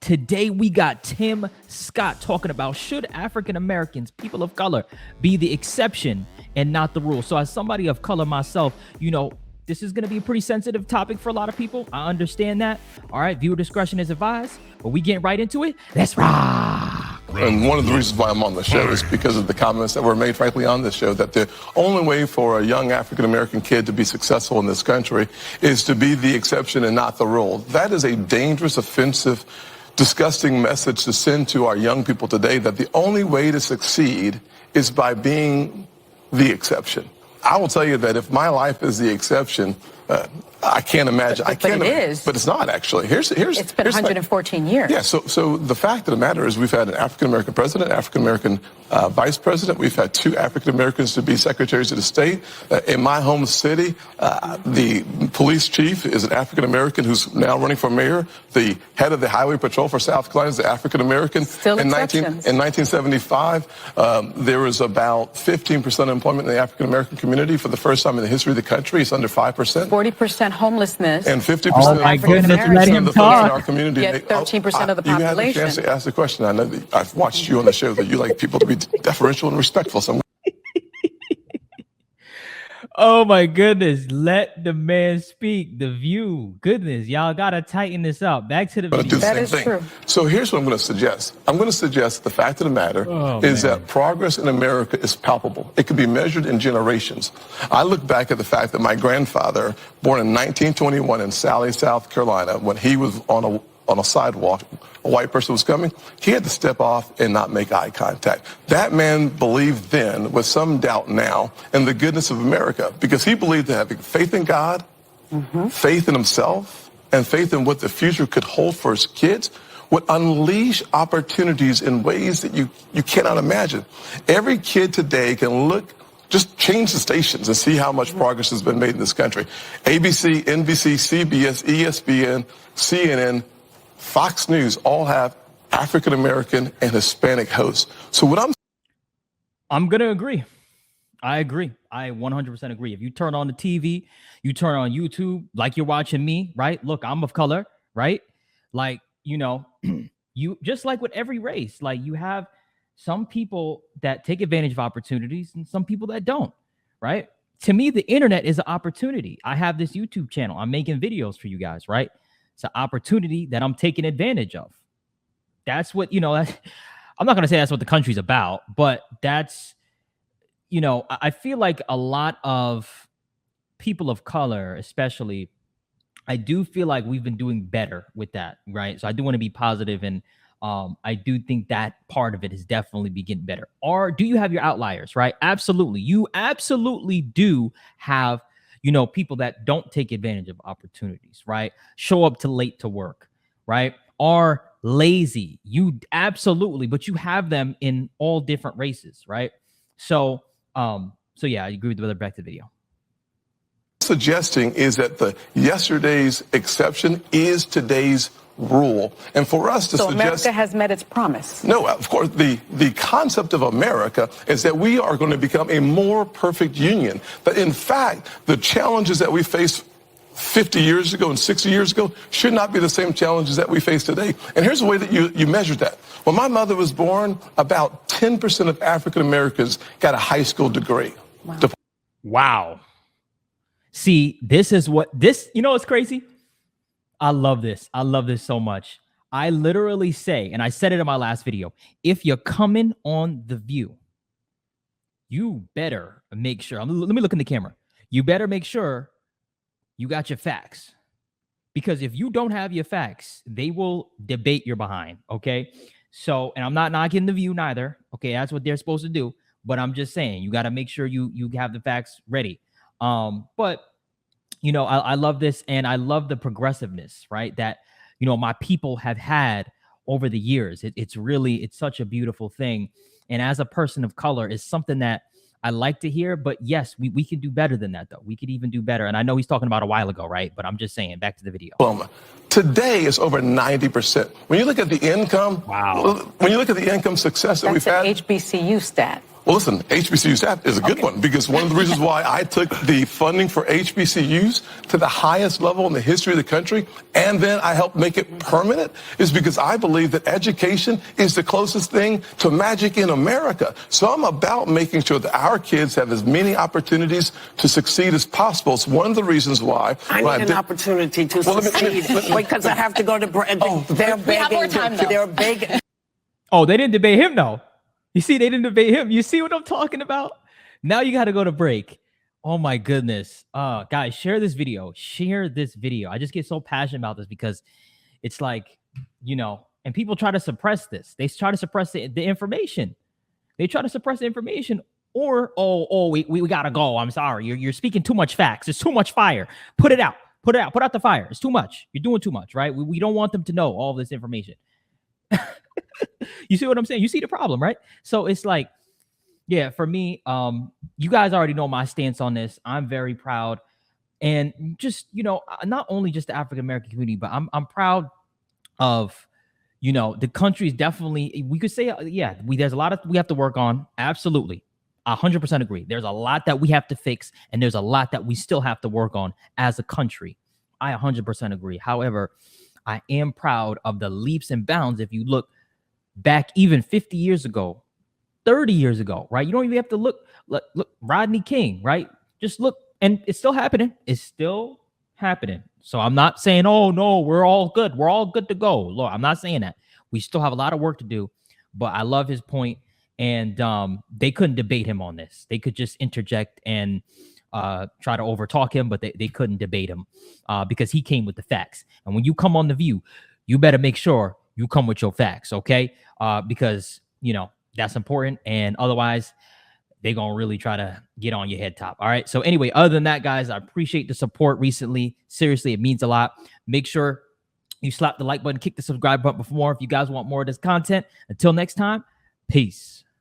Today we got Tim Scott talking about, should African Americans, people of color, be the exception and not the rule? So as somebody of color myself, you know, this is going to be a pretty sensitive topic for a lot of people. I understand that. All right, viewer discretion is advised, but we getting right into it. Let's rock. And one of the reasons why I'm on the show is because of the comments that were made, frankly, on this show, that the only way for a young African-American kid to be successful in this country is to be the exception and not the rule. That is a dangerous, offensive, disgusting message to send to our young people today, that the only way to succeed is by being the exception. I will tell you that if my life is the exception, I can't imagine. But it is. But it's not, actually. It's been 114 years. Yeah, so the fact of the matter is we've had an African-American president, African-American vice president. We've had 2 African-Americans to be secretaries of the state. In my home city, the police chief is an African-American who's now running for mayor. The head of the highway patrol for South Carolina is an African-American. Still exceptions. In 1975, there was about 15% employment in the African-American community. For the first time in the history of the country, it's under 5%. 40% homelessness. And 50% oh my goodness, let him of the folks in talk. our community. Yet 13% of the You had population. the chance to ask the question. I know that I've watched you on the show that you like people to be deferential and respectful. So Oh my goodness, let the man speak. The View. Goodness, y'all gotta tighten this up. Back to the video. That is true. So here's what I'm going to suggest. I'm going to suggest the fact of the matter is that progress in America is palpable. It can be measured in generations. I look back at the fact that my grandfather, born in 1921 in Sally, South Carolina, when he was on a sidewalk, a white person was coming, he had to step off and not make eye contact. That man believed then, with some doubt now, in the goodness of America, because he believed that having faith in God, faith in himself, and faith in what the future could hold for his kids would unleash opportunities in ways that you cannot imagine. Every kid today can look, just change the stations and see how much progress has been made in this country. ABC, NBC, CBS, ESPN, CNN, Fox News all have African-American and Hispanic hosts. So what I'm going to agree. I agree. I 100% agree. If you turn on the TV, you turn on YouTube, like you're watching me, right? Look, I'm of color, right? Like, you know, you just like with every race, like you have some people that take advantage of opportunities and some people that don't, right? To me, the internet is an opportunity. I have this YouTube channel. I'm making videos for you guys, right? It's an opportunity that I'm taking advantage of. That's what, you know, I'm not going to say that's what the country's about, but that's, you know, I feel like a lot of people of color, especially, I do feel like we've been doing better with that, right? So I do want to be positive, and I do think that part of it is definitely getting better. Or do you have your outliers, right? Absolutely. You absolutely do have, you know, people that don't take advantage of opportunities, right? Show up too late to work, right? Are lazy. You absolutely, but you have them in all different races, right? So yeah, I agree with the other. Back to the video. Suggesting is that the yesterday's exception is today's rule, and for us to suggest America has met its promise. No, of course, the concept of America is that we are going to become a more perfect union. But in fact, the challenges that we faced 50 years ago and 60 years ago should not be the same challenges that we face today. And here's the way that you measure that. When my mother was born, about 10% of African Americans got a high school degree. Wow. See, this is what this, you know, it's crazy. I love this. I love this so much. I literally say, and I said it in my last video, if you're coming on The View, you better make sure, let me look in the camera. You better make sure you got your facts, because if you don't have your facts, they will debate your behind. Okay. So, and I'm not knocking The View neither. Okay. That's what they're supposed to do. But I'm just saying, you got to make sure you have the facts ready. But you know, I love this, and I love the progressiveness, right? That, you know, my people have had over the years. It's such a beautiful thing. And as a person of color, it's something that I like to hear. But yes, we can do better than that, though. We could even do better. And I know he's talking about a while ago, right? But I'm just saying, back to the video. Today is over 90%. When you look at the income, wow. When you look at the income success that we've had. That's an HBCU stat. Well, listen, HBCU staff is a good one, because one of the reasons why I took the funding for HBCUs to the highest level in the history of the country, and then I helped make it permanent, is because I believe that education is the closest thing to magic in America. So I'm about making sure that our kids have as many opportunities to succeed as possible. It's one of the reasons why I need an opportunity to succeed. Wait, because I have to go to break. They're begging. We have more time, though. They're begging. Oh, they didn't debate him, though. You see, they didn't debate him. You see what I'm talking about? Now you got to go to break. Oh, my goodness. Guys, share this video. Share this video. I just get so passionate about this because it's like, you know, and people try to suppress this. They try to suppress the information. They try to suppress the information. Or, we got to go. I'm sorry. You're speaking too much facts. There's too much fire. Put it out. Put it out. Put out the fire. It's too much. You're doing too much, right? We don't want them to know all this information. You see what I'm saying? You see the problem, right? So it's like, yeah, for me, you guys already know my stance on this. I'm very proud. And just, you know, not only just the African-American community, but I'm proud of, you know, the country is definitely, we could say, yeah, there's a lot of, we have to work on. Absolutely. 100% agree. There's a lot that we have to fix, and there's a lot that we still have to work on as a country. I 100% agree. However, I am proud of the leaps and bounds. If you look back even 50 years ago, 30 years ago, right? You don't even have to look Rodney King, right? Just look, and it's still happening. It's still happening. So I'm not saying, oh no, we're all good. We're all good to go. Lord, I'm not saying that. We still have a lot of work to do, but I love his point. And they couldn't debate him on this. They could just interject and try to overtalk him, but they couldn't debate him because he came with the facts. And when you come on The View, you better make sure you come with your facts, okay? Because, you know, that's important. And otherwise, they're going to really try to get on your head top. All right. So anyway, other than that, guys, I appreciate the support recently. Seriously, it means a lot. Make sure you slap the like button, kick the subscribe button for more if you guys want more of this content. Until next time, peace.